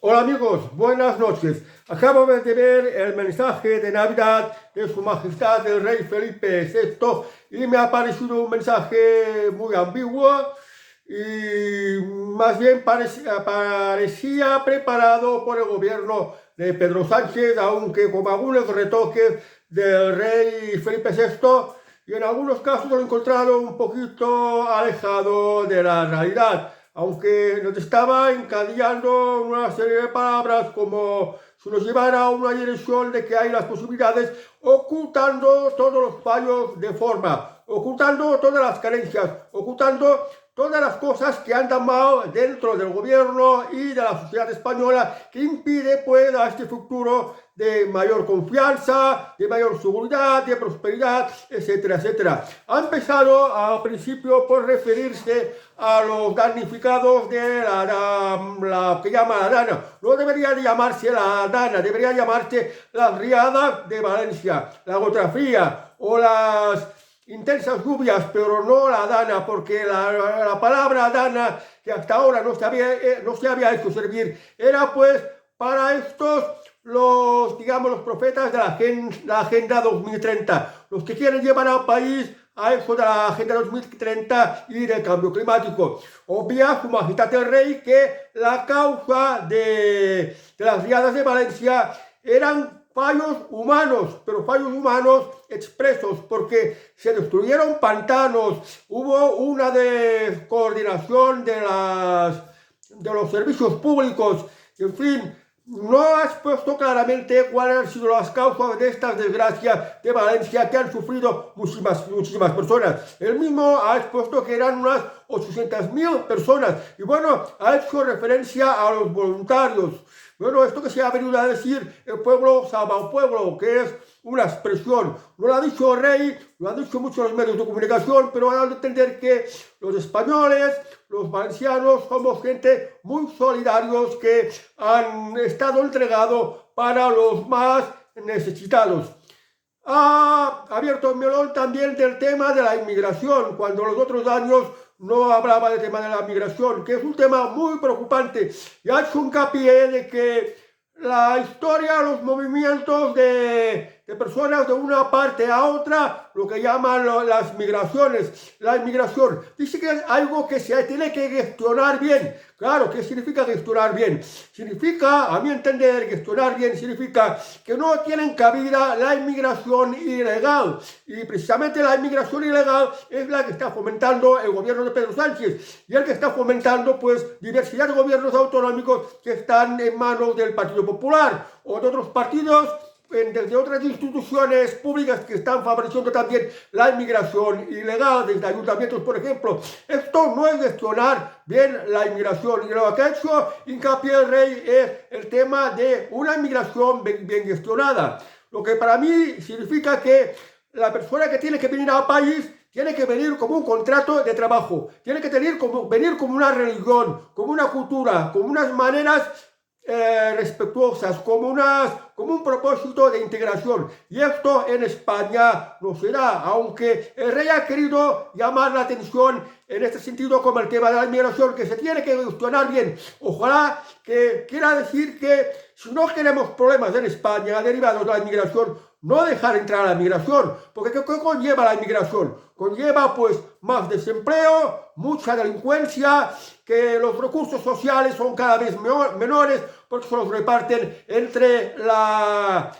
Hola amigos, buenas noches. Acabo de ver el mensaje de Navidad de Su Majestad el Rey Felipe VI y me ha parecido un mensaje muy ambiguo y más bien parecía preparado por el gobierno de Pedro Sánchez, aunque con algunos retoques del Rey Felipe VI y en algunos casos lo he encontrado un poquito alejado de la realidad, aunque nos estaba encadillando una serie de palabras como si nos llevara a una dirección de que hay las posibilidades, ocultando todos los fallos de forma, ocultando todas las carencias, ocultando todas las cosas que andan mal dentro del gobierno y de la sociedad española, que impide pues a este futuro de mayor confianza, de mayor seguridad, de prosperidad, etcétera, etcétera. Ha empezado al principio por referirse a los damnificados de la que llama la Dana. No debería de llamarse la Dana, debería llamarse las riadas de Valencia, la gota fría o las intensas lluvias, pero no la Dana, porque la palabra Dana, que hasta ahora no se había hecho servir, era pues para estos digamos, los profetas de la Agenda 2030, los que quieren llevar al país a eso de la Agenda 2030 y del cambio climático. Obvia Su Majestad el Rey que la causa de las riadas de Valencia eran fallos humanos, pero fallos humanos expresos, porque se destruyeron pantanos, hubo una descoordinación de los servicios públicos, en fin. No ha expuesto claramente cuáles han sido las causas de estas desgracias de Valencia que han sufrido muchísimas personas. Él mismo ha expuesto que eran unas 800.000 personas. Y bueno, ha hecho referencia a los voluntarios. Bueno, esto que se ha venido a decir, el pueblo salva al pueblo, que es una expresión. No lo ha dicho el rey, lo han dicho muchos los medios de comunicación, pero han de entender que los españoles, los valencianos, somos gente muy solidarios que han estado entregados para los más necesitados. Ha abierto el melón también del tema de la inmigración, cuando los otros años no hablaba del tema de la migración, que es un tema muy preocupante, y ha hecho hincapié de que la historia, los movimientos de personas de una parte a otra, lo que llaman las migraciones, la inmigración, dice que es algo que se tiene que gestionar bien. Claro, ¿qué significa gestionar bien? Significa, a mi entender, gestionar bien significa que no tienen cabida la inmigración ilegal, y precisamente la inmigración ilegal es la que está fomentando el gobierno de Pedro Sánchez, y el que está fomentando pues diversidad de gobiernos autonómicos que están en manos del Partido Popular o de otros partidos, desde otras instituciones públicas que están favoreciendo también la inmigración ilegal, desde ayuntamientos, por ejemplo. Esto no es gestionar bien la inmigración, y lo que ha hecho hincapié el rey es el tema de una inmigración bien gestionada, lo que para mí significa que la persona que tiene que venir al país tiene que venir como un contrato de trabajo, tiene que venir como una religión, como una cultura, como unas maneras respetuosas, como un propósito de integración. Y esto en España no se da, aunque el rey ha querido llamar la atención en este sentido como el tema de la inmigración, que se tiene que gestionar bien. Ojalá que quiera decir que si no queremos problemas en España derivados de la inmigración, no dejar entrar a la migración, porque ¿qué conlleva la inmigración? Conlleva pues más desempleo, mucha delincuencia, que los recursos sociales son cada vez menores porque se los reparten entre la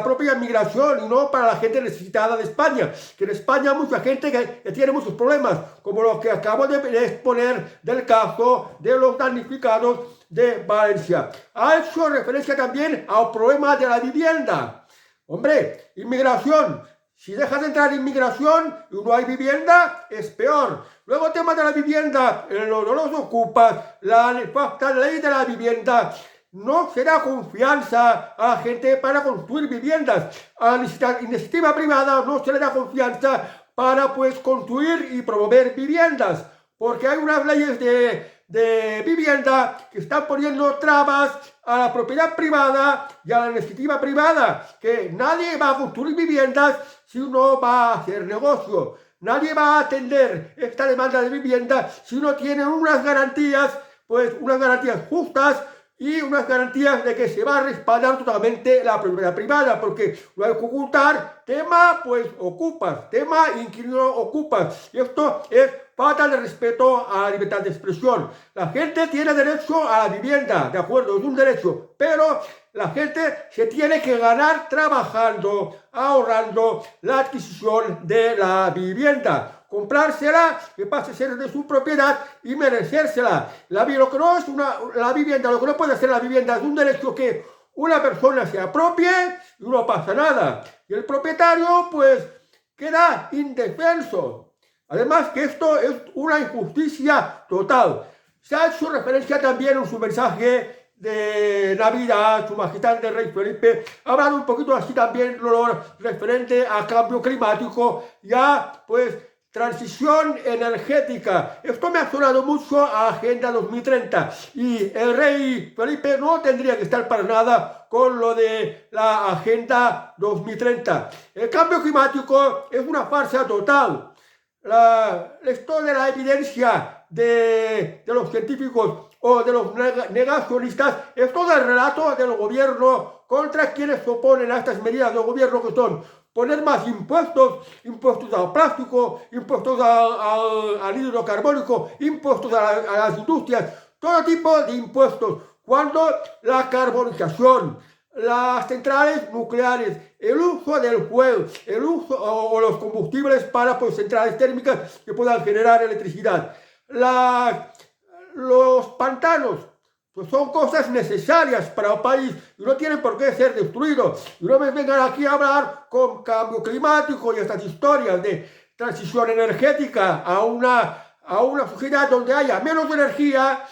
propia migración y no para la gente necesitada de España, que en España hay mucha gente que tiene muchos problemas, como lo que acabo de exponer del caso de los damnificados de Valencia. Ha hecho referencia también al problema de la vivienda. Hombre, inmigración. Si dejas de entrar inmigración y no hay vivienda, es peor. Luego el tema de la vivienda, no los ocupas, la nefasta ley de la vivienda. No se da confianza a la gente para construir viviendas. A la iniciativa privada no se le da confianza para pues construir y promover viviendas, porque hay unas leyes de vivienda que están poniendo trabas a la propiedad privada y a la iniciativa privada, que nadie va a construir viviendas si no va a hacer negocio. Nadie va a atender esta demanda de vivienda si no tiene unas garantías justas, y unas garantías de que se va a respaldar totalmente la propiedad privada, porque no hay que ocultar, tema pues ocupas, tema inquilino ocupas, y esto es falta de respeto a la libertad de expresión. La gente tiene derecho a la vivienda, de acuerdo, es un derecho, pero la gente se tiene que ganar trabajando, ahorrando la adquisición de la vivienda. Comprársela, que pase a ser de su propiedad y merecérsela. Lo que no es la vivienda, lo que no puede ser la vivienda es un derecho que una persona se apropie y no pasa nada. Y el propietario, pues, queda indefenso. Además que esto es una injusticia total. Se ha hecho referencia también en su mensaje de Navidad, Su Majestad el Rey Felipe, ha hablado un poquito así también lo referente a cambio climático, ya pues transición energética. Esto me ha sonado mucho a Agenda 2030 y el Rey Felipe no tendría que estar para nada con lo de la Agenda 2030. El cambio climático es una farsa total. Esto de la evidencia de los científicos o de los negacionistas es todo el relato del gobierno contra quienes se oponen a estas medidas del gobierno, que son poner más impuestos, impuestos al plástico, impuestos al hidrocarbónico, impuestos a las industrias, todo tipo de impuestos, cuando la carbonización, las centrales nucleares, el uso del fuel, el uso o los combustibles para pues, centrales térmicas que puedan generar electricidad, los pantanos, pues son cosas necesarias para el país y no tienen por qué ser destruidos. Y no me vengan aquí a hablar con cambio climático y estas historias de transición energética a una sociedad donde haya menos energía,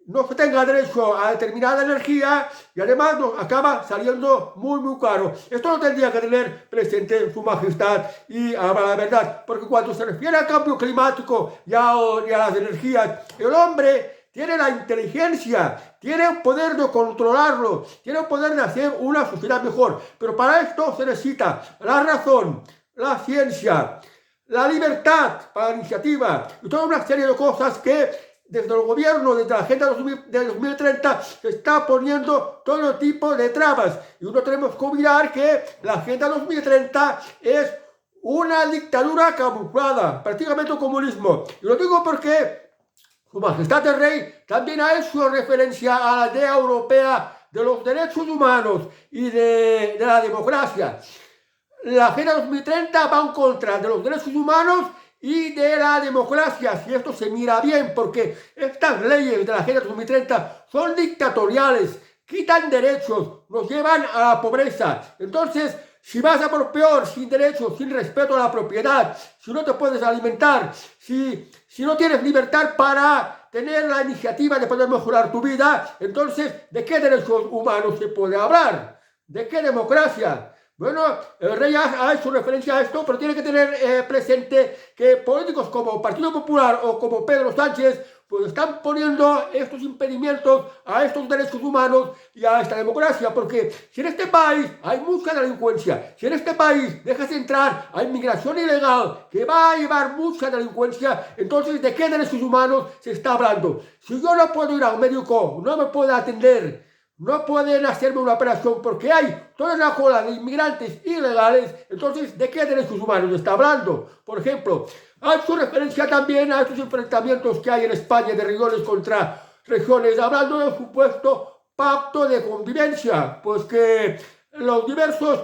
no se tenga derecho a determinada energía y además nos acaba saliendo muy caro. Esto lo tendría que tener presente Su Majestad y habla la verdad, porque cuando se refiere al cambio climático y a las energías, el hombre tiene la inteligencia, tiene el poder de controlarlo, tiene el poder de hacer una sociedad mejor, pero para esto se necesita la razón, la ciencia, la libertad para la iniciativa y toda una serie de cosas que desde el gobierno, desde la Agenda de 2030, se está poniendo todo tipo de trabas. Y no tenemos que olvidar que la Agenda 2030 es una dictadura camuflada, prácticamente un comunismo. Y lo digo porque Su Majestad el Rey también ha hecho referencia a la idea europea de los derechos humanos y de la democracia. La Agenda 2030 va en contra de los derechos humanos y de la democracia, si esto se mira bien, porque estas leyes de la Agenda 2030 son dictatoriales, quitan derechos, nos llevan a la pobreza. Entonces, si vas a por peor, sin derechos, sin respeto a la propiedad, si no te puedes alimentar, si no tienes libertad para tener la iniciativa de poder mejorar tu vida, entonces, ¿de qué derechos humanos se puede hablar? ¿De qué democracia? Bueno, el rey ha hecho referencia a esto, pero tiene que tener presente que políticos como Partido Popular o como Pedro Sánchez pues están poniendo estos impedimentos a estos derechos humanos y a esta democracia, porque si en este país hay mucha delincuencia, si en este país dejas entrar a inmigración ilegal que va a llevar mucha delincuencia, entonces ¿de qué derechos humanos se está hablando? Si yo no puedo ir a un médico, no me puedo atender, no pueden hacerme una operación porque hay toda una cola de inmigrantes ilegales, entonces, ¿de qué derechos humanos está hablando? Por ejemplo, ha hecho referencia también a estos enfrentamientos que hay en España de regiones contra regiones, hablando del supuesto pacto de convivencia, pues que los diversos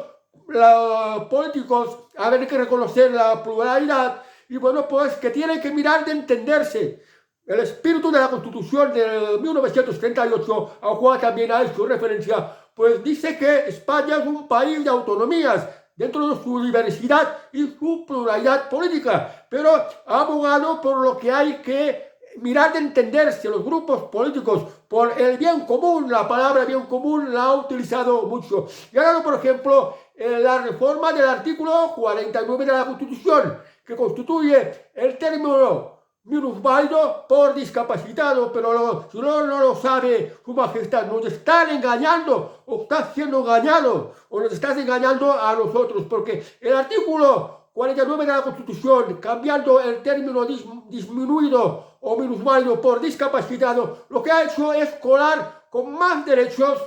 políticos han que reconocer la pluralidad y bueno, pues que tienen que mirar de entenderse. El espíritu de la Constitución de 1938, al cual también ha hecho referencia, pues dice que España es un país de autonomías dentro de su diversidad y su pluralidad política, pero ha abogado por lo que hay que mirar de entenderse los grupos políticos por el bien común. La palabra bien común la ha utilizado mucho. Y ahora, por ejemplo, la reforma del artículo 49 de la Constitución, que constituye el término minusválido por discapacitado, pero si no lo sabe Su Majestad, nos están engañando o está siendo engañado o nos estás engañando a nosotros, porque el artículo 49 de la Constitución, cambiando el término disminuido o minusválido por discapacitado, lo que ha hecho es colar con más derechos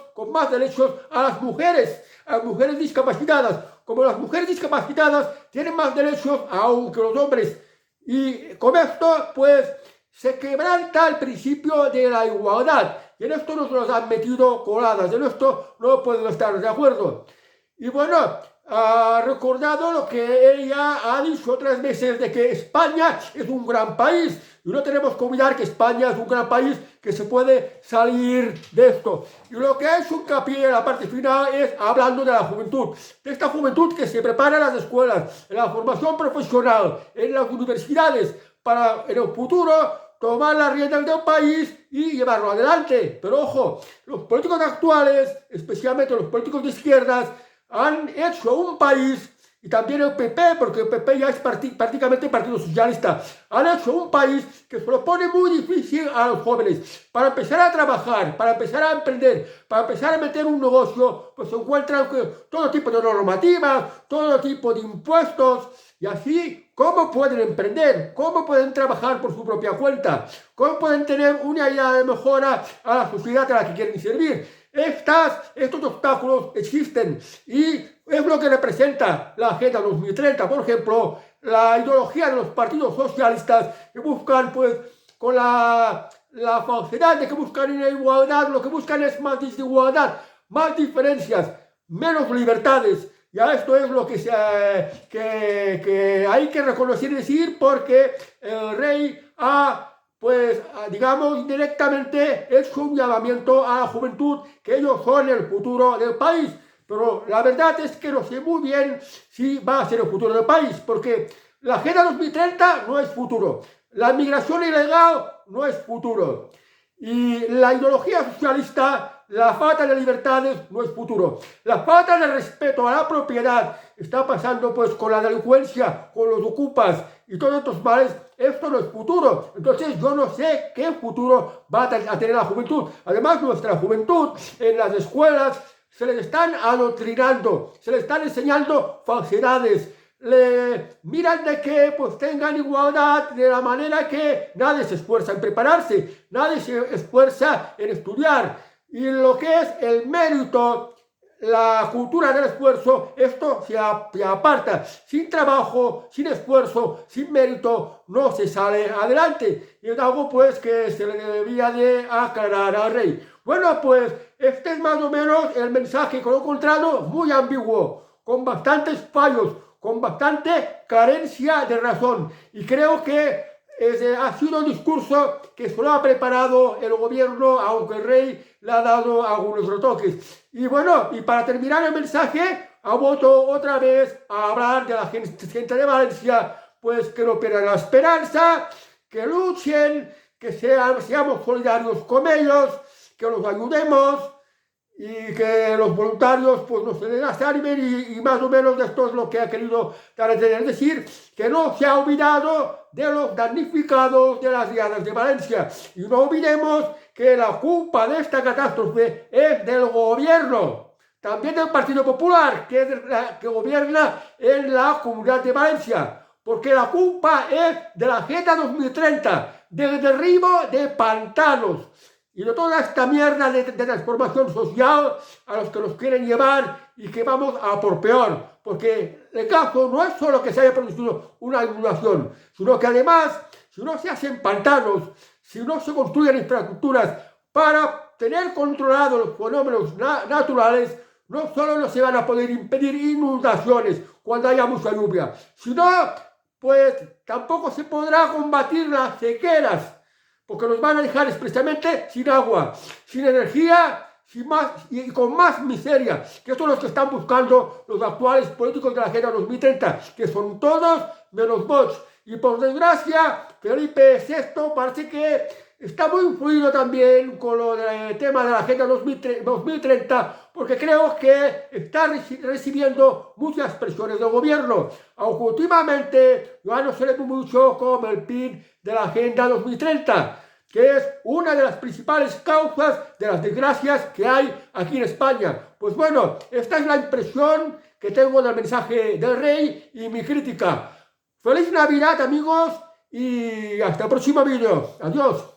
a las mujeres discapacitadas. Como las mujeres discapacitadas tienen más derechos aún que los hombres. Y con esto, pues, se quebranta el principio de la igualdad. Y en esto nos han metido coladas. En esto no podemos estar de acuerdo. Y bueno, ha recordado lo que ella ha dicho otras veces de que España es un gran país. Y no tenemos que olvidar que España es un gran país que se puede salir de esto. Y lo que ha hecho hincapié en la parte final es hablando de la juventud. De esta juventud que se prepara en las escuelas, en la formación profesional, en las universidades, para en el futuro tomar las riendas del país y llevarlo adelante. Pero ojo, los políticos actuales, especialmente los políticos de izquierdas, han hecho un país, y también el PP, porque el PP ya es prácticamente partido socialista, han hecho un país que se lo pone muy difícil a los jóvenes. Para empezar a trabajar, para empezar a emprender, para empezar a meter un negocio, pues se encuentran todo tipo de normativas, todo tipo de impuestos, y así, ¿cómo pueden emprender? ¿Cómo pueden trabajar por su propia cuenta? ¿Cómo pueden tener una idea de mejora a la sociedad a la que quieren servir? Estos obstáculos existen y es lo que representa la Agenda 2030. Por ejemplo, la ideología de los partidos socialistas que buscan, pues, con la falsedad de que buscan igualdad, lo que buscan es más desigualdad, más diferencias, menos libertades. Ya esto es lo que hay que reconocer y decir, porque el rey ha, pues, digamos, indirectamente es un llamamiento a la juventud, que ellos son el futuro del país. Pero la verdad es que no sé muy bien si va a ser el futuro del país, porque la Agenda 2030 no es futuro, la migración ilegal no es futuro, y la ideología socialista, la falta de libertades no es futuro. La falta de respeto a la propiedad está pasando, pues, con la delincuencia, con los ocupas y todos estos males. Esto no es futuro. Entonces yo no sé qué futuro va a tener la juventud. Además, nuestra juventud en las escuelas se les están adoctrinando, se les están enseñando falsedades. Le miran de que, pues, tengan igualdad, de la manera que nadie se esfuerza en prepararse, nadie se esfuerza en estudiar. Y lo que es el mérito, la cultura del esfuerzo, esto se aparta. Sin trabajo, sin esfuerzo, sin mérito, no se sale adelante. Y es algo, pues, que se le debía de aclarar al rey. Bueno, pues este es más o menos el mensaje que lo he encontrado muy ambiguo, con bastantes fallos, con bastante carencia de razón. Y creo que ha sido un discurso que se lo ha preparado el gobierno, aunque el rey le ha dado algunos retoques. Y bueno, y para terminar el mensaje, ha vuelto otra vez a hablar de la gente de Valencia, pues que no pierdan la esperanza, que luchen, que seamos solidarios con ellos, que los ayudemos, y que los voluntarios, pues, nos desanimen, y más o menos esto es lo que ha querido dar a entender. Es decir, que no se ha olvidado de los damnificados de las riadas de Valencia. Y no olvidemos que la culpa de esta catástrofe es del gobierno, también del Partido Popular, que gobierna en la Comunidad de Valencia. Porque la culpa es de la Agenda 2030, del derribo de pantanos y de toda esta mierda de transformación social a los que nos quieren llevar, y que vamos a por peor. Porque el caso no es solo que se haya producido una inundación, sino que además, si no se hacen pantanos, si no se construyen infraestructuras para tener controlados los fenómenos naturales, no solo no se van a poder impedir inundaciones cuando haya mucha lluvia, sino, pues, tampoco se podrá combatir las sequeras, porque nos van a dejar expresamente sin agua, sin energía, sin más, y con más miseria, que son los que están buscando los actuales políticos de la Agenda 2030, que son todos menos Vox. Y por desgracia, Felipe VI parece que está muy influido también con lo del tema de la Agenda 2030, porque creo que está recibiendo muchas presiones del gobierno, aunque últimamente ya no se le ve mucho como el PIN de la Agenda 2030, que es una de las principales causas de las desgracias que hay aquí en España. Pues bueno, esta es la impresión que tengo del mensaje del rey y mi crítica. ¡Feliz Navidad, amigos! Y hasta el próximo vídeo. Adiós.